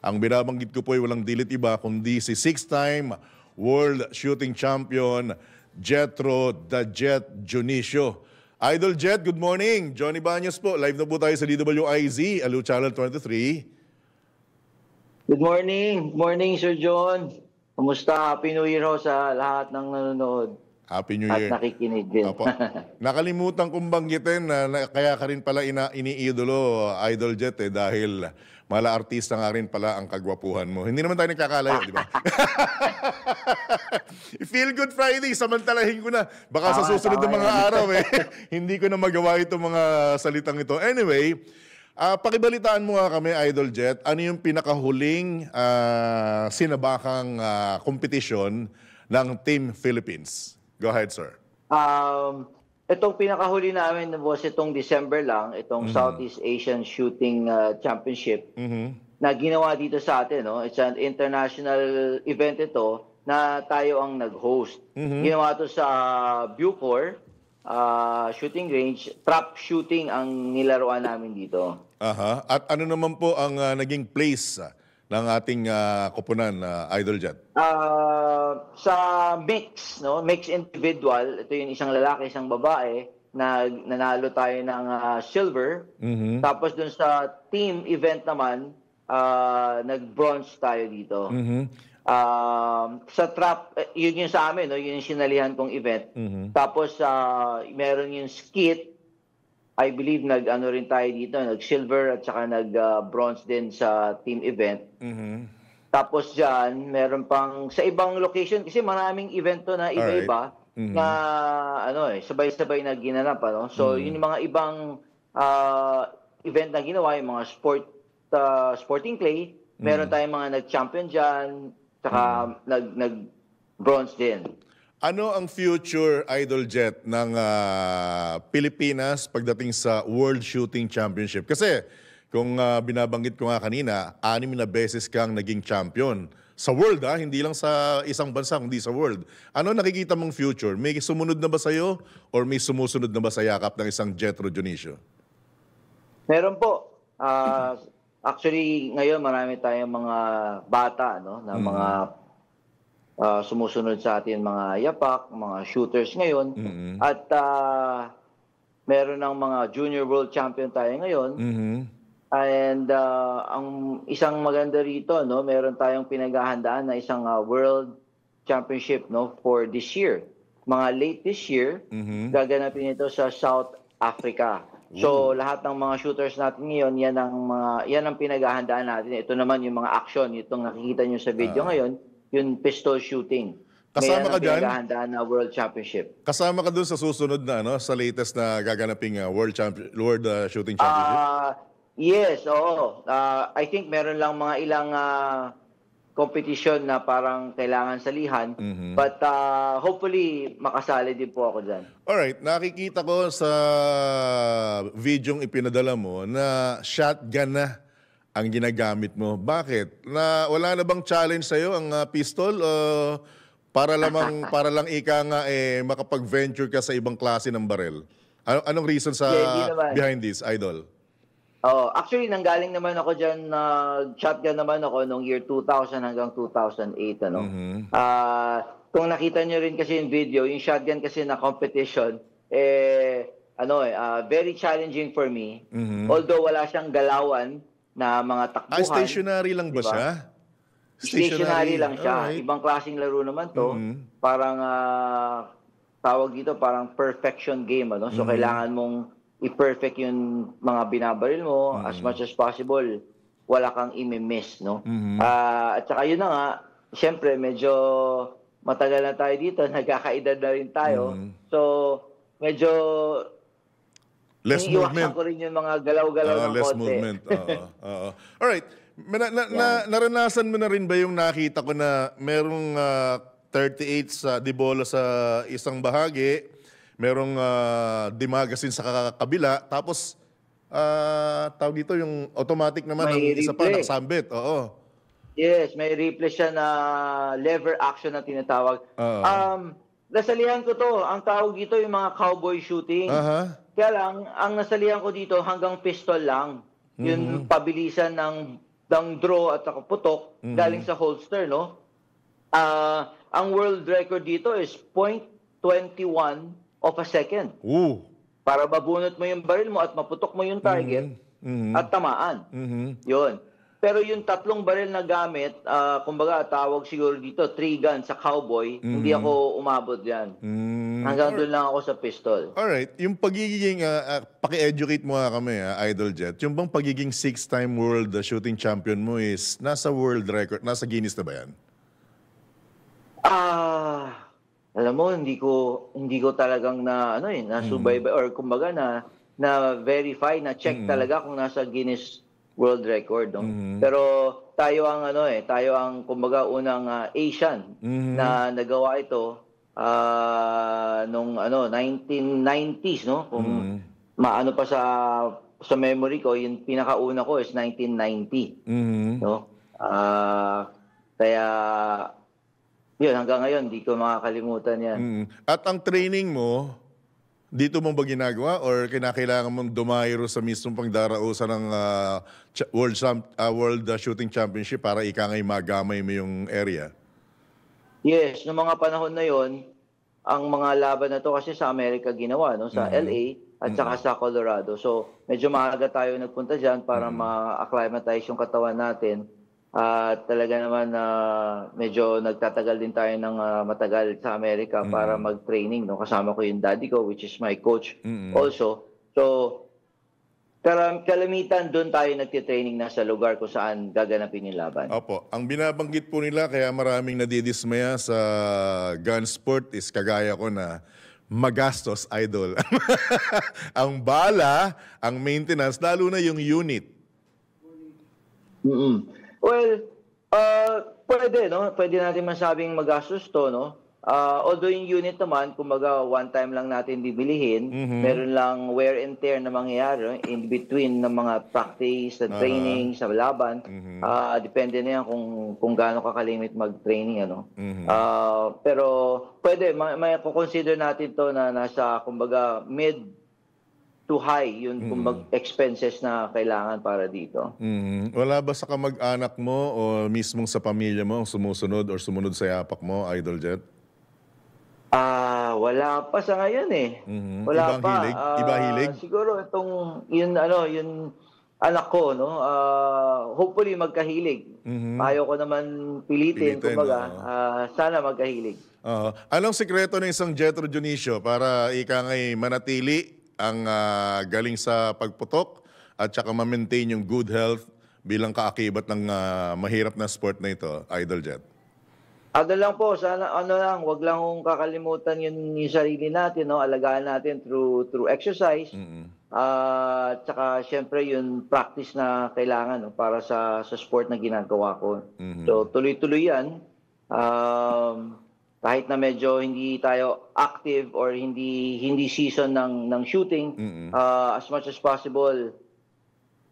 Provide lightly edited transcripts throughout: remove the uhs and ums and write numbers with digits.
Ang binabanggit ko po ay walang dilit iba kundi si 6-time World Shooting Champion Jetro the Jet Dionisio. Idol Jet, good morning. Johnny Baños po. Live na po tayo sa DWIZ, Alu Channel 23. Good morning. Good morning, Sir John. Kumusta? Happy New Year ho sa lahat ng nanonood. Happy New Year. At nakikinig din. Opo. Nakalimutan kong banggitin na kaya ka rin pala iniidolo, Idol Jet, dahil mala artista nga rin pala ang kagwapuhan mo. Hindi naman tayo nagkakalayo, di ba? Feel Good Friday, samantalahin ko na. Baka sa susunod ng mga araw, hindi ko na magawa itong mga salitang ito. Anyway, pakibalitaan mo nga kami, Idol Jet, ano yung pinakahuling sinabakang kompetisyon ng Team Philippines? Go ahead, sir. Itong pinakahuli namin was itong December lang, itong Southeast Asian Shooting Championship na ginawa dito sa atin. No? It's an international event ito na tayo ang nag-host. Ginawa ito sa Bucor shooting range. Trap shooting ang nilaruan namin dito. At ano naman po ang naging place ng ating koponan, Idol Jet? Sa mix, no? Mix individual, ito yung isang lalaki, isang babae, na nanalo tayo ng silver. Tapos dun sa team event naman, nag-bronze tayo dito. Sa trap, yun yung sa amin, no? Yun yung sinalihan kong event. Tapos meron yung skit, I believe nag-ano rin tayo dito, nag-silver at saka nag-bronze din sa team event. Tapos dyan, meron pang sa ibang location, kasi maraming event to na iba-iba, na sabay-sabay na ginanap. Ano? So yun yung mga ibang event na ginawa, yung mga sporting clay, meron tayong mga nag-champion dyan, saka nag-bronze din. Ano ang future, Idol Jet, ng Pilipinas pagdating sa World Shooting Championship? Kasi kung binabanggit ko nga kanina, 6 na beses kang naging champion. Sa world, hindi lang sa isang bansa, kundi sa world. Ano nakikita mong future? May sumunod na ba sa'yo or may sumusunod na ba sa yakap ng isang Jetro Dionisio? Meron po. Actually, ngayon marami tayong mga bata, no, na mga sumusunod sa atin, mga yapak, mga shooters ngayon. At meron ng mga junior world champion tayo ngayon. And ang isang maganda rito, no, meron tayong pinaghahandaan na isang world championship, no, for this year. Mga late this year, gaganapin ito sa South Africa. So lahat ng mga shooters natin ngayon, yan ang pinaghahandaan natin. Ito naman yung mga action, itong nakikita nyo sa video ngayon, yung pistol shooting. Kasama ka dyan? Pinaghahandaan na World Championship. Kasama ka dun sa susunod na, sa latest na gaganaping World Shooting Championship? Yes, oo. I think meron lang mga ilang competition na parang kailangan salihan. But hopefully, makasali din po ako dyan. Alright, nakikita ko sa videong ipinadala mo na shotgun na ang ginagamit mo. Bakit? Wala na bang challenge sa'yo ang pistol? Para lang ika nga makapag-venture ka sa ibang klase ng barel? Anong reason behind this, Idol? Actually, nanggaling naman ako dyan, shotgun naman ako noong year 2000 hanggang 2008. Ano? Kung nakita nyo rin kasi yung video, yung shotgun kasi na competition, very challenging for me. Although wala siyang galawan na mga takbuhan. Stationary lang ba siya? Stationary lang siya. Alright. Ibang klaseng laro naman to. Parang, tawag dito, parang perfection game. Ano? So, kailangan mong i-perfect yung mga binabaril mo as much as possible. Wala kang imi-miss. No? At saka yun na nga, siyempre, medyo matagal na tayo dito. Nagkakaedad na rin tayo. So, medyo less movement. ko rin yung mga galaw-galaw ng less konti. movement. Alright. Naranasan mo na rin ba yung nakita ko na merong 38 sa dibola sa isang bahagi, merong dimagasin sa kabila, tapos tawag dito yung automatic naman ng isa pa, nakasambit. Yes, may replay siya na lever action na tinatawag. Nasalihan ko to. Ang tawag dito yung mga cowboy shooting. Kaya lang, ang nasalihan ko dito hanggang pistol lang. Yung pabilisan ng ng draw at saka putok galing sa holster, no? Ang world record dito is 0.21 of a second. Ooh. Para mabunot mo yung baril mo at maputok mo yung target at tamaan. Yun. Pero yung 3 baril na gamit, kumbaga tawag siguro dito 3 gun sa cowboy, hindi ako umabot yan. Hanggang doon lang ako sa pistol. Alright, yung pagiging, paki-educate mo nga kami, Idol Jet, yung bang pagiging 6-time world shooting champion mo is nasa world record, nasa Guinness na ba yan? Alam mo, hindi ko talagang na-subaybay or kumbaga na verify, na check talaga kung nasa Guinness World Record, no? Pero tayo ang kumbaga unang Asian na nagawa ito nung 1990s, no? Kung maano pa sa memory ko, yung pinakauna ko is 1990, no? Kaya yun, hanggang ngayon, di ko makakalimutan yan. At ang training mo, dito mo ba ginagawa or kinakailangan mong dumayro sa mismong pangdarausan ng World Shooting Championship para ika ngay magamay mo yung area? Yes, noong mga panahon na yon, ang mga laban na to kasi sa Amerika ginawa, no? Sa LA at saka sa Colorado. So, medyo maaga tayo nagpunta dyan para ma-acclimatize yung katawan natin. At talaga naman medyo nagtatagal din tayo ng matagal sa Amerika para mag-training, no? Kasama ko yung daddy ko, which is my coach also. So, kalamitan doon tayo nagtitraining na sa lugar kung saan gaganapin yung laban. Opo. Ang binabanggit po nila kaya maraming nadidismaya sa gun sport is kagaya ko na magastos, Idol. Ang bala, ang maintenance, lalo na yung unit. Well, pwede, no? Pwede natin masabing magastos to, no? Although yung unit naman, kumbaga one time lang natin bibilihin, meron lang wear and tear na mangyayari in between ng mga practice, sa training, sa laban. Depende na yan kung gaano kakalimit mag-training, ano. Pero pwede, may consider natin to na nasa, kumbaga, mid to high yung expenses na kailangan para dito. Wala ba sa kamag-anak mo o mismong sa pamilya mo ang sumusunod or sumunod sa yapak mo, Idol Jet? Wala pa sa ngayon eh. Wala Ibang pa. hilig? Iba hilig? Siguro itong yun anak ko, no. Hopefully magkahilig. Ayaw ko naman pilitin kumbaga. Sana magkahilig. Anong sikreto ng isang Jetro Dionisio para ika ngay manatili ang galing sa pagputok at saka ma-maintain yung good health bilang kaakibat ng mahirap na sport na ito, Idol Jet? Lang po, sana wag lang kong kakalimutan yung sarili natin, no? Alagaan natin through exercise. At saka syempre yung practice na kailangan, no? Para sa sport na ginagawa ko. So tuloy-tuloy yan. Kahit na medyo hindi tayo active or hindi season ng shooting, as much as possible,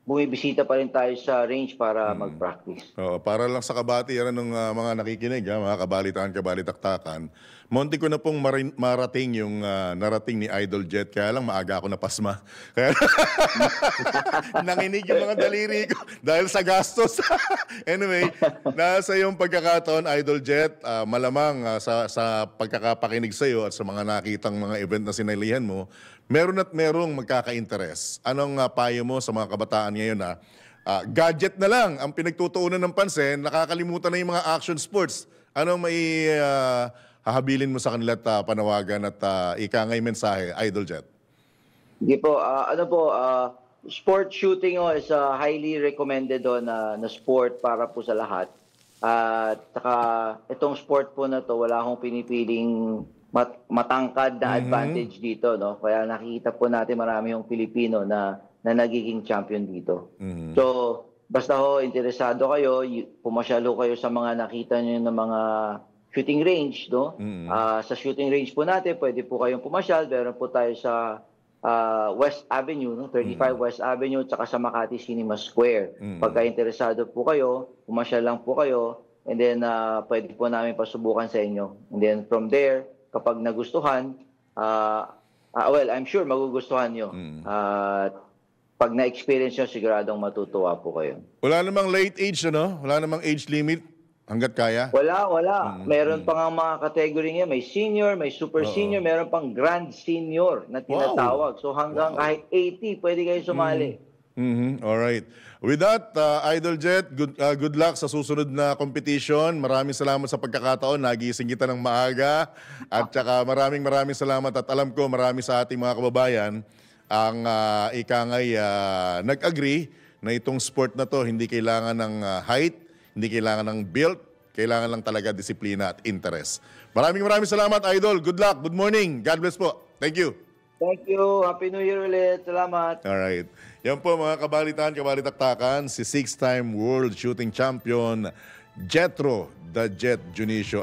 bumibisita pa rin tayo sa range para mag-practice. Para lang sa kabatiran ng mga nakikinig, mga kabalitaan-kabalitaktakan, munti ko na pong marating yung narating ni Idol Jet, kaya lang maaga ako napasma. Kaya nanginig yung mga daliri ko dahil sa gastos. Anyway, nasa yung pagkakataon, Idol Jet, malamang sa pagkakapakinig sa iyo at sa mga nakitang mga event na sinalihan mo, meron at merong magkaka-interes. Anong payo mo sa mga kabataan ngayon na gadget na lang ang pinagtutuunan ng pansin, nakakalimutan na yung mga action sports? Anong may hahabilin mo sa kanila at panawagan at ika ngay mensahe, Idol Jet? Hindi po, sport shooting is highly recommended na sport para po sa lahat. At saka itong sport po na to, wala akong pinipiling matangkad na advantage dito, no? Kaya nakikita po natin marami yung Pilipino na nagiging champion dito. So, basta interesado kayo, pumasyal kayo sa mga nakita niyo ng mga shooting range, no? Sa shooting range po natin, pwede po kayong pumasyal. Meron po tayo sa West Avenue, no? 35 West Avenue, tsaka sa Makati Cinema Square. Pagka interesado po kayo, pumasyal lang po kayo, and then pwede po namin pasubukan sa inyo. And then from there, kapag nagustuhan, well, I'm sure magugustuhan nyo. pag na-experience nyo, siguradong matutuwa po kayo. Wala namang late age, ano? Wala namang age limit hanggat kaya? Wala. Meron pa nga mga category niya. May senior, may super senior, meron pang grand senior na tinatawag. So hanggang kahit 80, pwede kayo sumali. All right. With that, Idol Jet, good luck sa susunod na competition. Maraming salamat sa pagkakataon. Nagising kita ng maaga. At saka maraming salamat. At alam ko marami sa ating mga kababayan ang ikangay nag-agree na itong sport na to hindi kailangan ng height, hindi kailangan ng build, kailangan lang talaga disiplina at interest. Maraming salamat, Idol. Good luck. Good morning. God bless po. Thank you. Thank you. Happy New Year ulit. Salamat. Alright. Yan po mga kabalitaktakan, si 6-time World Shooting Champion, Jetro the Jet Junicio.